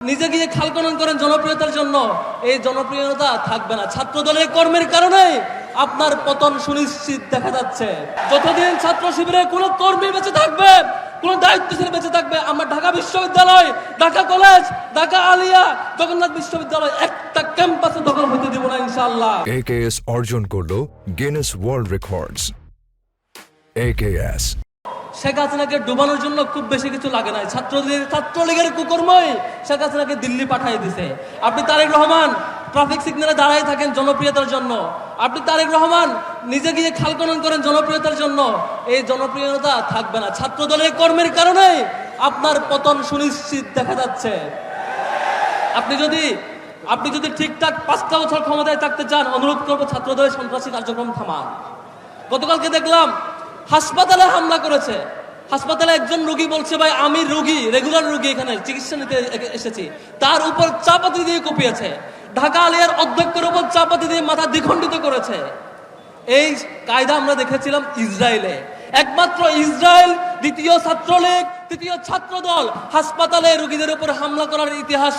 নিজে গিয়ে খাল খনন করেন জনপ্রিয়তার জন্য, এই জনপ্রিয়তা থাকবে না। ছাত্র দলের কর্মের কারণে আপনার পতন সুনিশ্চিত দেখা যাচ্ছে। যতদিন ছাত্র শিবিরে কোনো কর্মী বেঁচে থাকবে, কোন দায়িত্বশীল বেঁচে থাকবে, আমরা ঢাকা বিশ্ববিদ্যালয়, ঢাকা কলেজ, ঢাকা আলিয়া, জগন্নাথ বিশ্ববিদ্যালয় একটা ক্যাম্পাসে দখল হতে দেব না ইনশাআল্লাহ। AKS অর্জন করলো Guinness world records. AKS Sheikh হাসিনাকে ডুবানোর জন্য খুব বেশি কিছু লাগে নাই। ছাত্রলীগের কুকর্মই শেখ হাসিনাকে দিল্লি পাঠিয়ে দিছে। আপনি তারেক রহমান ট্রাফিক সিগন্যালে দাঁড়ায় থাকেন জনপ্রিয়তার জন্য, আপনি তারেক রহমান নিজে গিয়ে খাল খনন করেন জনপ্রিয়তার জন্য, এই জনপ্রিয়তা থাকবে না। ছাত্র দলের কর্মের কারণে আপনার পতন সুনিশ্চিত দেখা যাচ্ছে। আপনি যদি ঠিকঠাক 5টা বছর ক্ষমতায় থাকতে চান, অনুরোধ করবো ছাত্র দলের সন্ত্রাসী কার্যক্রম থামান। গতকালকে দেখলাম হাসপাতালে হামলা করেছে। হাসপাতালে একজন রোগী বলছে, ভাই আমি রোগী, রেগুলার রোগী, এখানে চিকিৎসা নিতে এসেছি। তার উপর চাপাতি দিয়ে কুপিয়েছে। ঢাকা আলিয়ার অধ্যক্ষের উপর চাপাতি দিয়ে মাথা দ্বিখণ্ডিত করেছে। এই কায়দা আমরা দেখেছিলাম ইসরায়েলে। একমাত্র ইসরায়েল দ্বিতীয় ছাত্রলীগ, তৃতীয় ছাত্র দল হাসপাতালে রোগীদের উপর হামলা করার ইতিহাস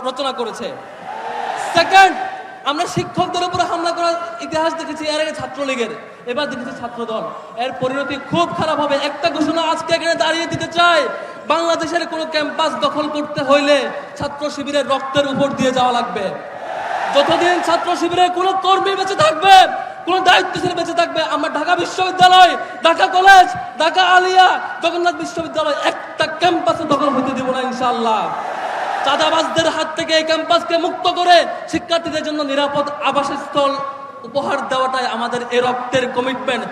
রচনা করেছে। সেকেন্ড, আমরা শিক্ষকদের উপর হামলা করার ইতিহাস দেখেছি এর আগে ছাত্রলীগের, এবার দেখেছি ছাত্র দল। এর পরিণতি খুব খারাপ হবে। একটা ঘোষণা আজকে এখানে দাঁড়িয়ে দিতে চাই, বাংলাদেশের কোনো ক্যাম্পাস দখল করতে হইলে ছাত্র শিবিরের রক্তের উপর দিয়ে যাওয়া লাগবে। যতদিন ছাত্র শিবিরে কোনো কর্মী বেঁচে থাকবে, কোন দায়িত্বশীল বেঁচে থাকবে, আমরা ঢাকা বিশ্ববিদ্যালয়, ঢাকা কলেজ, ঢাকা আলিয়া, জগন্নাথ বিশ্ববিদ্যালয় একটা ক্যাম্পাসে দখল হতে দেব না ইনশাআল্লাহ। চাঁদাবাজদের হাত থেকে এই ক্যাম্পাসকে মুক্ত করে শিক্ষার্থীদের জন্য নিরাপদ আবাসস্থল উপহার দেওয়াটাই আমাদের এ রক্তের কমিটমেন্ট।